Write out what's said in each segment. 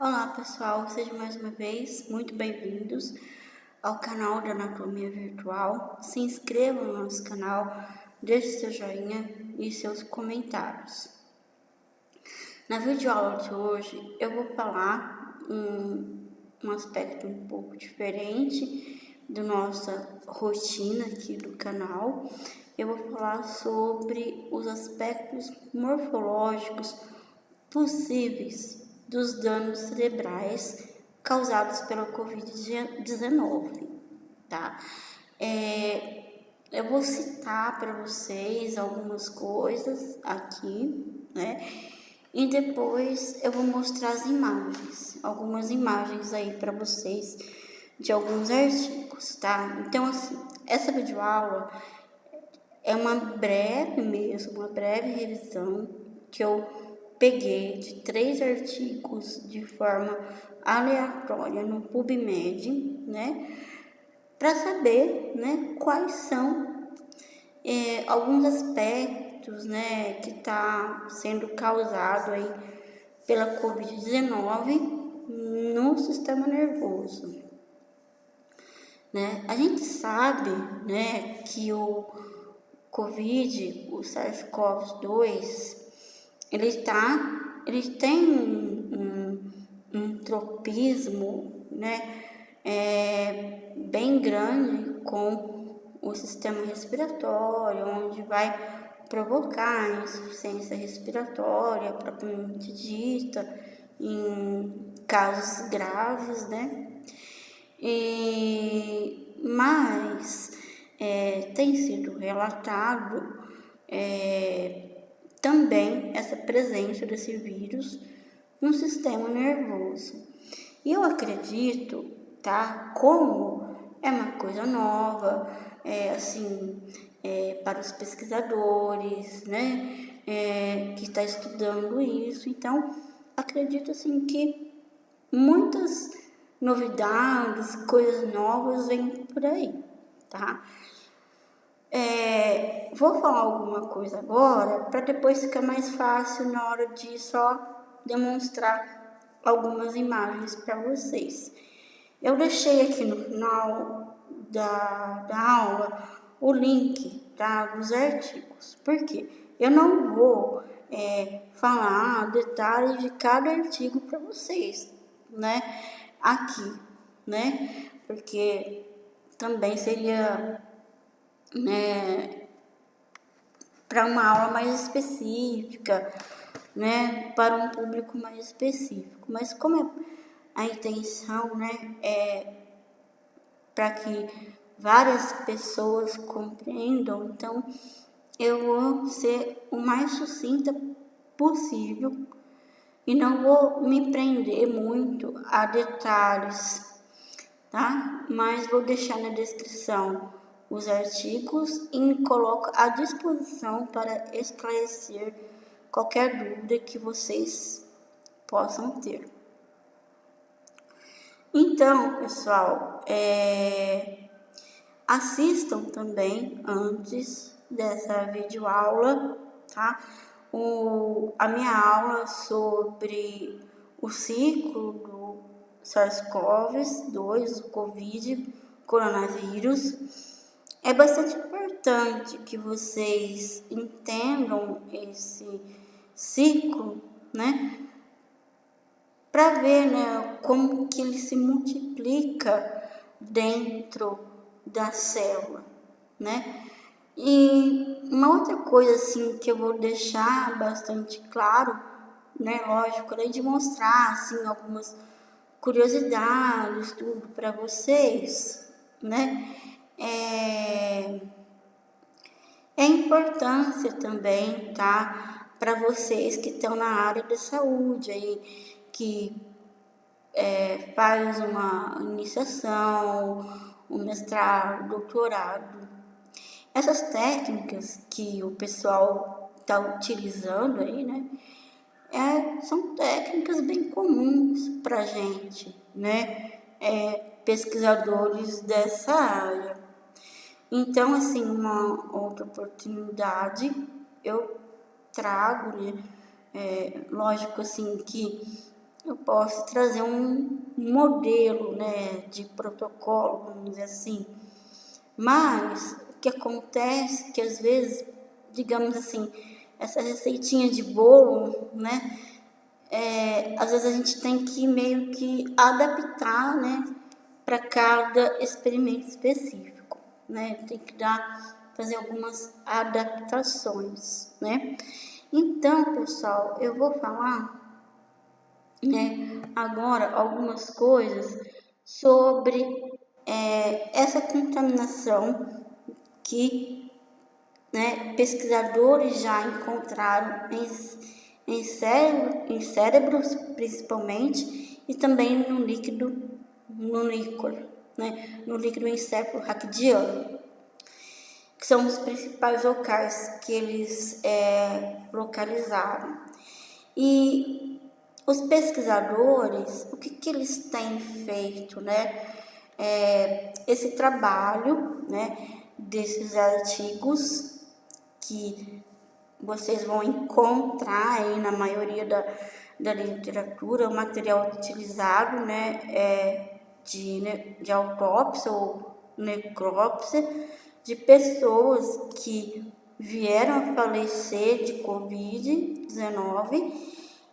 Olá pessoal, sejam mais uma vez muito bem-vindos ao canal da Anatomia Virtual. Se inscrevam no nosso canal, deixe seu joinha e seus comentários. Na videoaula de hoje eu vou falar um aspecto um pouco diferente da nossa rotina aqui do canal. Eu vou falar sobre os aspectos morfológicos possíveis dos danos cerebrais causados pela Covid-19, tá? Eu vou citar para vocês algumas coisas aqui, né? E depois eu vou mostrar as imagens, algumas imagens aí para vocês de alguns artigos, tá? Então, assim, essa videoaula é uma breve revisão que eu peguei de 3 artigos de forma aleatória no PubMed, né, para saber, né, quais são alguns aspectos, né, que está sendo causado aí pela Covid-19 no sistema nervoso, né? A gente sabe, né, que o Covid, o SARS-CoV-2, ele tem um tropismo, né, bem grande com o sistema respiratório, onde vai provocar insuficiência respiratória, propriamente dita, em casos graves, né? Mas tem sido relatado também essa presença desse vírus no sistema nervoso. E eu acredito, tá, como é uma coisa nova, para os pesquisadores, né, que está estudando isso. Então, acredito assim que muitas novidades, coisas novas vêm por aí, tá? Vou falar alguma coisa agora para depois ficar mais fácil na hora de só demonstrar algumas imagens para vocês. Eu deixei aqui no final da aula o link, tá, dos artigos. Por quê? Eu não vou falar detalhes de cada artigo para vocês, né, aqui, né, porque também seria, né, para uma aula mais específica, né, para um público mais específico. Mas como a intenção, né, é para que várias pessoas compreendam, então eu vou ser o mais sucinta possível e não vou me prender muito a detalhes, tá? Mas vou deixar na descrição os artigos e me coloco à disposição para esclarecer qualquer dúvida que vocês possam ter. Então, pessoal, assistam também antes dessa videoaula, tá? A minha aula sobre o ciclo do SARS-CoV-2, o Covid, coronavírus. É bastante importante que vocês entendam esse ciclo, né? Para ver, né, como que ele se multiplica dentro da célula, né? E uma outra coisa assim que eu vou deixar bastante claro, né, lógico, além de mostrar assim algumas curiosidades, tudo para vocês, né? É a importância também, tá? Para vocês que estão na área da saúde aí, que faz uma iniciação, um mestrado, doutorado. Essas técnicas que o pessoal está utilizando aí, né? São técnicas bem comuns para a gente, né? Pesquisadores dessa área. Então, assim, uma outra oportunidade eu trago, né? Lógico, assim, que eu posso trazer um modelo, né, de protocolo, vamos dizer assim. Mas o que acontece é que às vezes, digamos assim, essa receitinha de bolo, né, às vezes a gente tem que meio que adaptar, né, para cada experimento específico, né, tem que fazer algumas adaptações, né. Então, pessoal, eu vou falar, né, agora algumas coisas sobre essa contaminação que, né, pesquisadores já encontraram em cérebros principalmente, e também no líquido, no líquor, né, no líquido encefalo-raquidiano, que são os principais locais que eles localizaram. E os pesquisadores, o que eles têm feito, né? Esse trabalho, né, desses artigos que vocês vão encontrar aí na maioria da literatura, o material utilizado, né, de autópsia ou necrópsia de pessoas que vieram a falecer de Covid-19,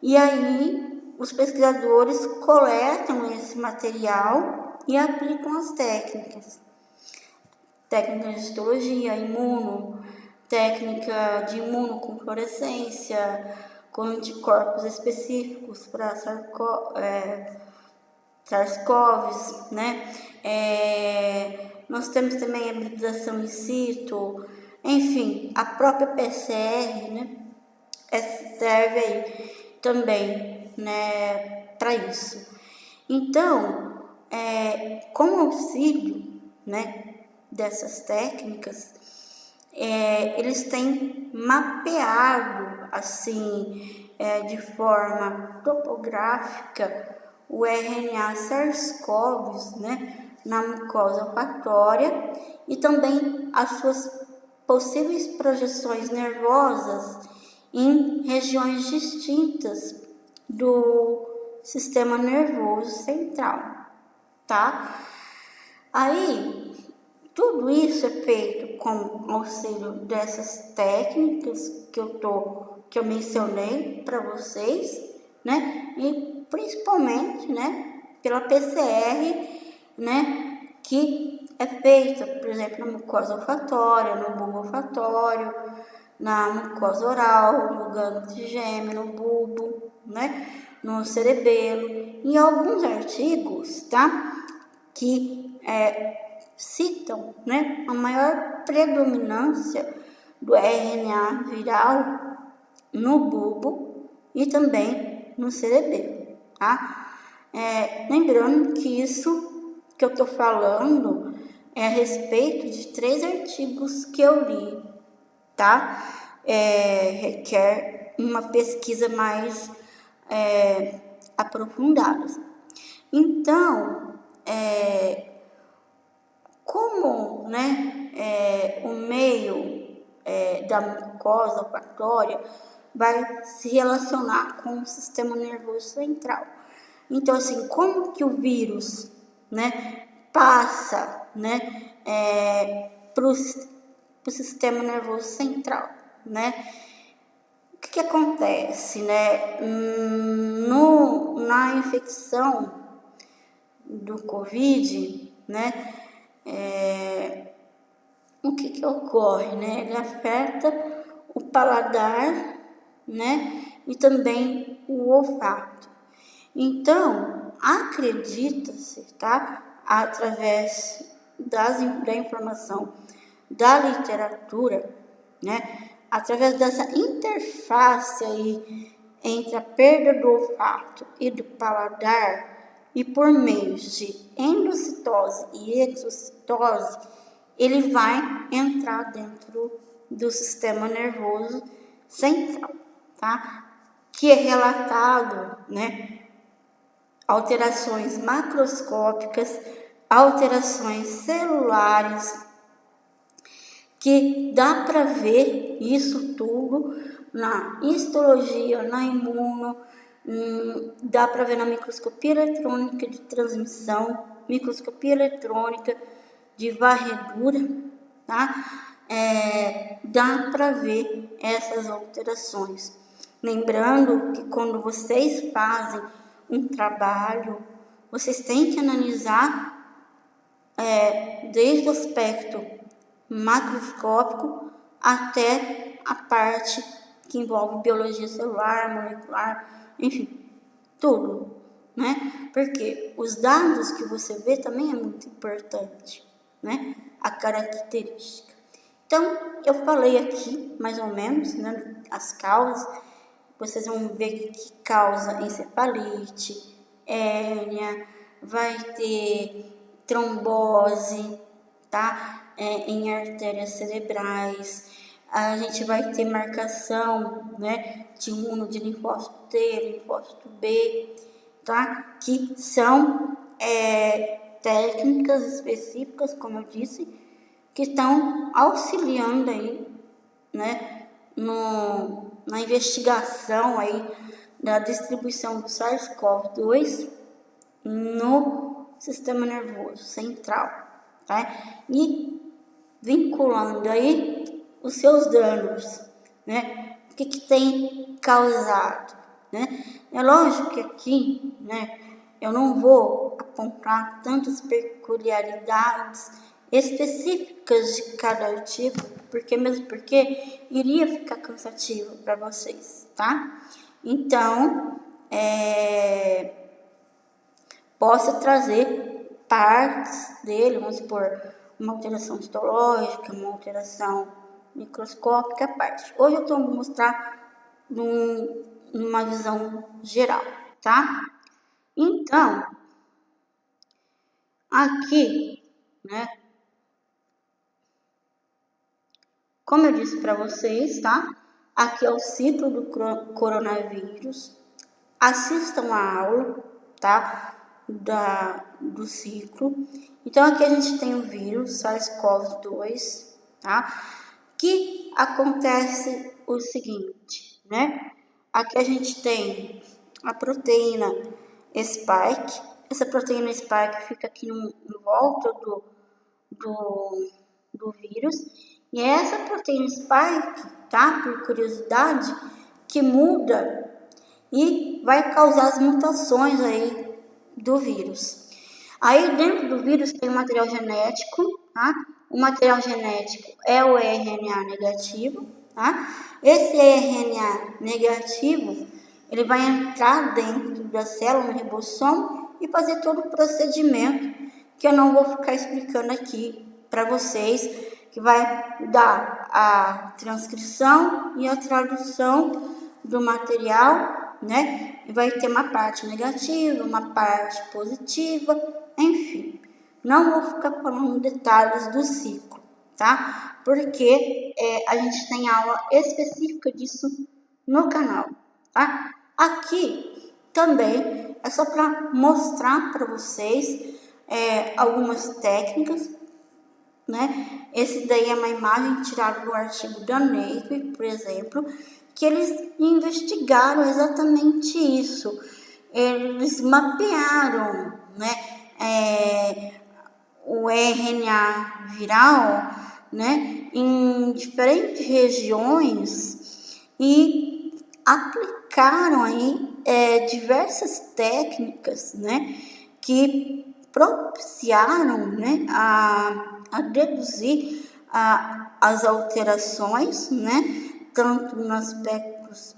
e aí os pesquisadores coletam esse material e aplicam as técnicas de histologia, técnica de imunofluorescência, com anticorpos específicos para SARS-CoV, né? Nós temos também a hibridização in situ, enfim, a própria PCR, né? Serve aí também, né, para isso. Então, com auxílio, né, dessas técnicas, eles têm mapeado, assim, de forma topográfica, o RNA SARS-CoV, né, na mucosa olfatória, e também as suas possíveis projeções nervosas em regiões distintas do sistema nervoso central, tá? Aí, tudo isso é feito com auxílio dessas técnicas que eu mencionei para vocês, né? E principalmente, né, pela PCR, né, que é feita, por exemplo, na mucosa olfatória, no bulbo olfatório, na mucosa oral, no gânglio trigêmeo, no bulbo, né, no cerebelo, em alguns artigos, tá, que citam, né, a maior predominância do RNA viral no bulbo e também no cerebelo, tá? Lembrando que isso que eu estou falando é a respeito de 3 artigos que eu li, tá? Requer uma pesquisa mais aprofundada. Então, como, né, o meio da mucosa olfatória vai se relacionar com o sistema nervoso central. Então, assim, como que o vírus, né, passa, né, para o sistema nervoso central, né? O que acontece, né? Na infecção do Covid, né? O que ocorre, né? Ele afeta o paladar, né? E também o olfato. Então, acredita-se, tá? Através da informação da literatura, né? Através dessa interface aí entre a perda do olfato e do paladar, e por meio de endocitose e exocitose, ele vai entrar dentro do sistema nervoso central, tá? Que é relatado, né, alterações macroscópicas, alterações celulares, que dá para ver isso tudo na histologia, na imuno, Dá para ver na microscopia eletrônica de transmissão, microscopia eletrônica de varredura, tá? Dá para ver essas alterações. Lembrando que quando vocês fazem um trabalho, vocês têm que analisar desde o aspecto macroscópico até a parte que envolve biologia celular, molecular, enfim, tudo, né? Porque os dados que você vê também é muito importante, né? A característica. Então, eu falei aqui, mais ou menos, né, as causas. Vocês vão ver que causa encefalite, hérnia, vai ter trombose, tá? Em artérias cerebrais. A gente vai ter marcação, né, de imuno de linfócito T, linfócito B, tá? Que são técnicas específicas, como eu disse, que estão auxiliando aí, né, na investigação aí da distribuição do SARS-CoV-2 no sistema nervoso central, tá? E vinculando aí os seus danos, né? O que tem causado, né? É lógico que aqui, né, eu não vou apontar tantas peculiaridades específicas de cada artigo, porque iria ficar cansativo para vocês, tá? Então, posso trazer partes dele, vamos supor, uma alteração histológica, uma alteração microscópica, parte. Hoje eu estou vou mostrar numa visão geral, tá? Então, aqui, né, como eu disse para vocês, tá? Aqui é o ciclo do coronavírus. Assistam a aula, tá? Do ciclo. Então, aqui a gente tem o vírus SARS-CoV-2, tá? Que acontece o seguinte, né? Aqui a gente tem a proteína spike. Essa proteína spike fica aqui em volta do vírus. E é essa proteína spike, tá? Por curiosidade, que muda e vai causar as mutações aí do vírus. Aí dentro do vírus tem o material genético, tá? O material genético é o RNA negativo, tá? Esse RNA negativo, ele vai entrar dentro da célula, no ribossomo, e fazer todo o procedimento que eu não vou ficar explicando aqui para vocês, que vai dar a transcrição e a tradução do material, né? E vai ter uma parte negativa, uma parte positiva, enfim. Não vou ficar falando detalhes do ciclo, tá? Porque a gente tem aula específica disso no canal, tá? Aqui também é só para mostrar para vocês algumas técnicas, né? Esse daí é uma imagem tirada do artigo da Nature, por exemplo, que eles investigaram exatamente isso. Eles mapearam, né, o RNA viral, né, em diferentes regiões e aplicaram aí diversas técnicas, né, que propiciaram, né, a deduzir as alterações, né, tanto nos aspectos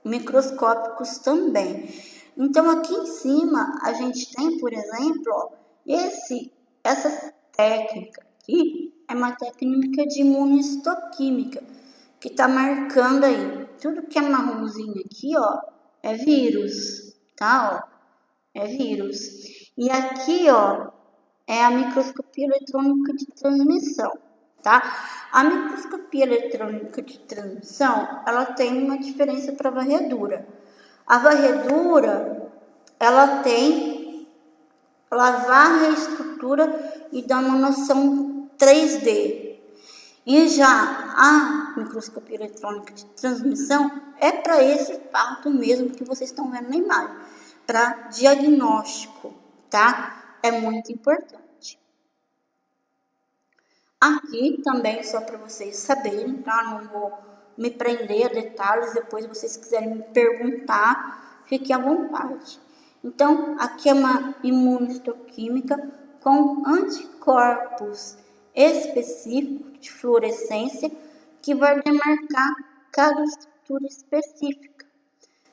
microscópicos também. Então, aqui em cima, a gente tem, por exemplo, ó, essa técnica aqui é uma técnica de imunistoquímica, que está marcando aí. Tudo que é marronzinho aqui, ó, é vírus, tá? Ó, é vírus. E aqui, ó, é a microscopia eletrônica de transmissão, tá? A microscopia eletrônica de transmissão, ela tem uma diferença para a varredura. A varredura, ela varre a estrutura e dá uma noção 3D. E já a microscopia eletrônica de transmissão é para esse fato mesmo que vocês estão vendo na imagem, para diagnóstico, tá? É muito importante. Aqui também, só para vocês saberem, tá? Não vou me prender a detalhes, depois vocês quiserem me perguntar, fiquem à vontade. Então, aqui é uma imunistoquímica com anticorpos específicos de fluorescência que vai demarcar cada estrutura específica,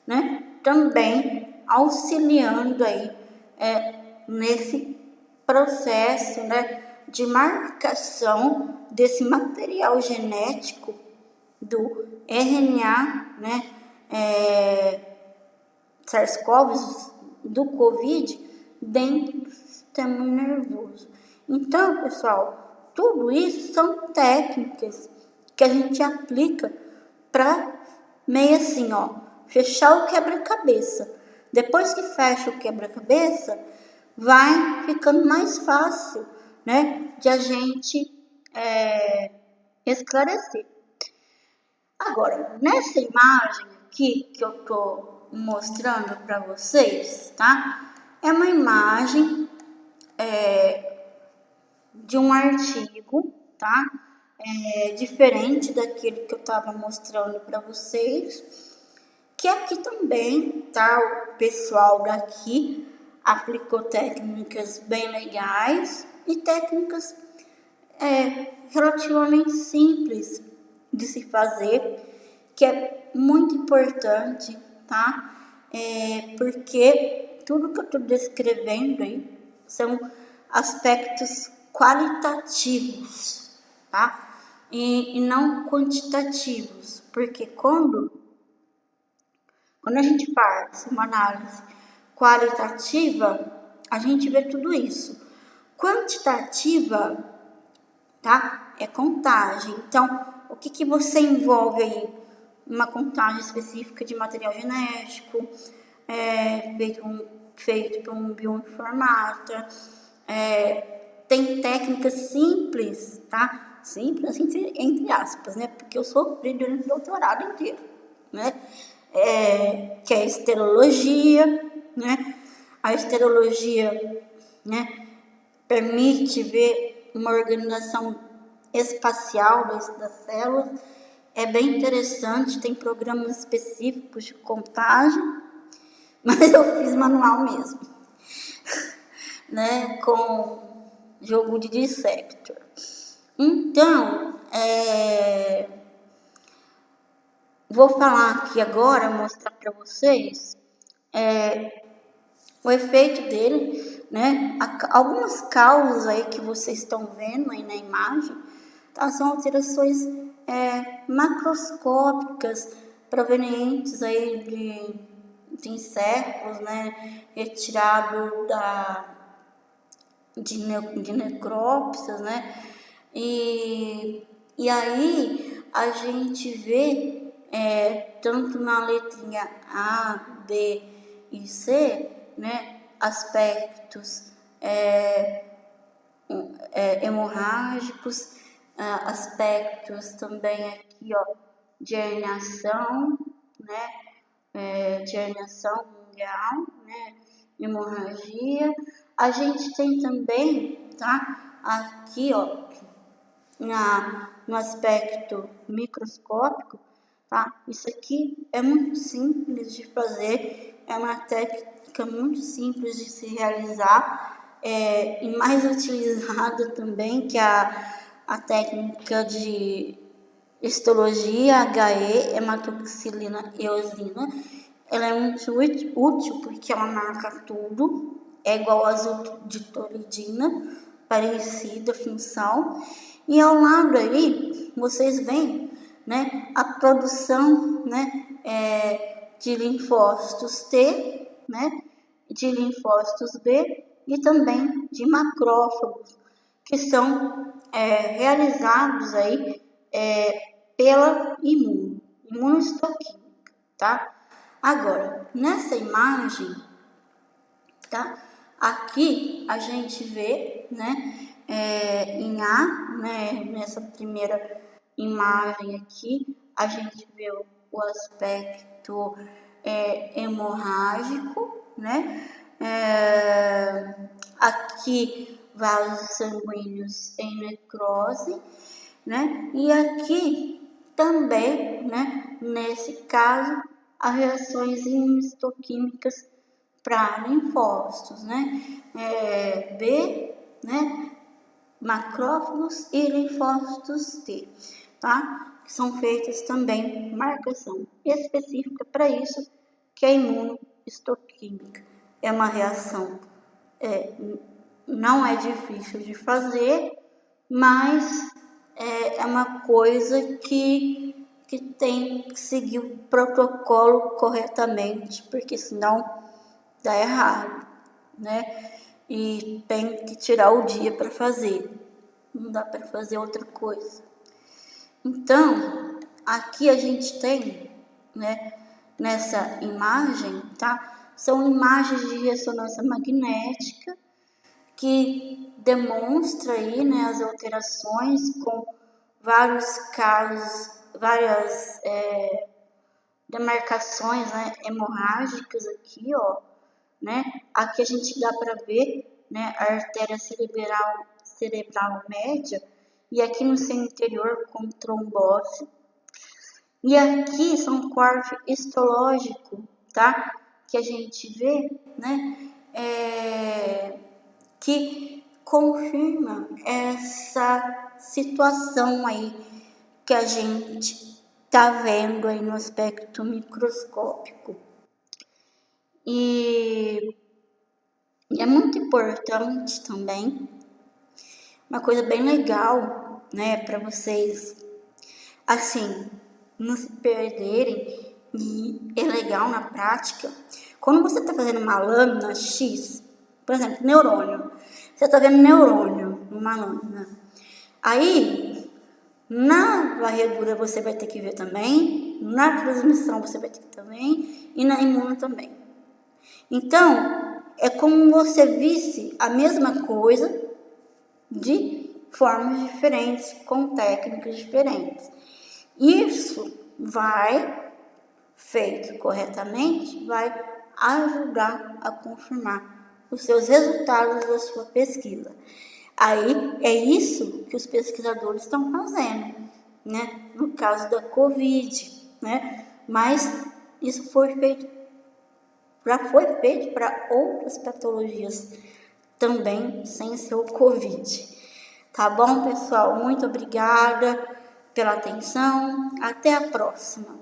né? Também auxiliando aí nesse processo, né, de marcação desse material genético do RNA, né, SARS-CoV, do COVID, dentro do sistema nervoso. Então, pessoal, tudo isso são técnicas que a gente aplica para meio assim, ó, fechar o quebra-cabeça. Depois que fecha o quebra-cabeça, vai ficando mais fácil, né, de a gente esclarecer. Agora, nessa imagem aqui que eu tô mostrando para vocês, tá? É uma imagem de um artigo, tá? Diferente daquele que eu estava mostrando para vocês, que aqui também, tá? O pessoal daqui aplicou técnicas bem legais e técnicas relativamente simples de se fazer, que é muito importante, tá? Porque tudo que eu estou descrevendo aí são aspectos qualitativos, tá? E não quantitativos, porque quando a gente faz uma análise qualitativa, a gente vê tudo isso. Quantitativa, tá? É contagem. Então, o que você envolve aí? Uma contagem específica de material genético, feito por um bioinformata. Tem técnicas simples, tá? Simples, assim, entre aspas, né? Porque eu sofri durante o doutorado inteiro, né? Que é a esterologia, né? A esterologia, né, permite ver uma organização espacial das células. É bem interessante, tem programas específicos de contagem, mas eu fiz manual mesmo, né, com jogo de dissector. Então, vou falar aqui agora, mostrar para vocês o efeito dele, né? Algumas causas aí que vocês estão vendo aí na imagem, tá? São alterações macroscópicas provenientes aí de insetos, né? Retirado de necrópsias, né? E aí a gente vê tanto na letrinha A, B e C, né, aspectos hemorrágicos, aspectos também aqui, ó, de herniação, né, de herniação mundial, né, hemorragia. A gente tem também, tá, aqui, ó, no aspecto microscópico, tá? Isso aqui é muito simples de fazer, é uma técnica muito simples de se realizar, e mais utilizada também que a técnica de histologia HE, hematoxilina eosina. Ela é muito útil porque ela marca tudo, é igual a azotitolidina, parecida função. E ao lado aí, vocês veem, né, a produção, né, de linfócitos T, né, de linfócitos B e também de macrófagos, que são realizados aí pela imunistoquímica, tá? Agora, nessa imagem, tá? Aqui a gente vê, né, em A, né, nessa primeira imagem aqui, a gente vê o aspecto hemorrágico, né? Aqui vasos sanguíneos em necrose, né? E aqui também, né? Nesse caso, as reações imunistoquímicas para linfócitos, né? B, né? Macrófagos e linfócitos T, tá? Que são feitas também marcação específica para isso, que é a imunistoquímica. É uma reação, não é difícil de fazer, mas é uma coisa que tem que seguir o protocolo corretamente, porque senão dá errado, né? E tem que tirar o dia para fazer, não dá para fazer outra coisa. Então, aqui a gente tem, né, nessa imagem, tá? São imagens de ressonância magnética que demonstra aí, né, as alterações com vários casos, várias demarcações, né, hemorrágicas aqui, ó, né? Aqui a gente dá para ver, né, a artéria cerebral média e aqui no seu interior com trombose. E aqui são corte histológico, tá? Que a gente vê, né? Que confirma essa situação aí que a gente tá vendo aí no aspecto microscópico. E é muito importante também, uma coisa bem legal, né, para vocês, assim, não se perderem, e é legal na prática, quando você está fazendo uma lâmina X, por exemplo, neurônio, você está vendo neurônio numa lâmina, aí, na varredura você vai ter que ver também, na transmissão você vai ter que ver também, e na imuno também. Então, é como você visse a mesma coisa de formas diferentes, com técnicas diferentes. Isso vai, feito corretamente, vai ajudar a confirmar os seus resultados da sua pesquisa. Aí, é isso que os pesquisadores estão fazendo, né? No caso da Covid, né? Mas isso já foi feito para outras patologias também, sem ser o Covid. Tá bom, pessoal? Muito obrigada pela atenção. Até a próxima.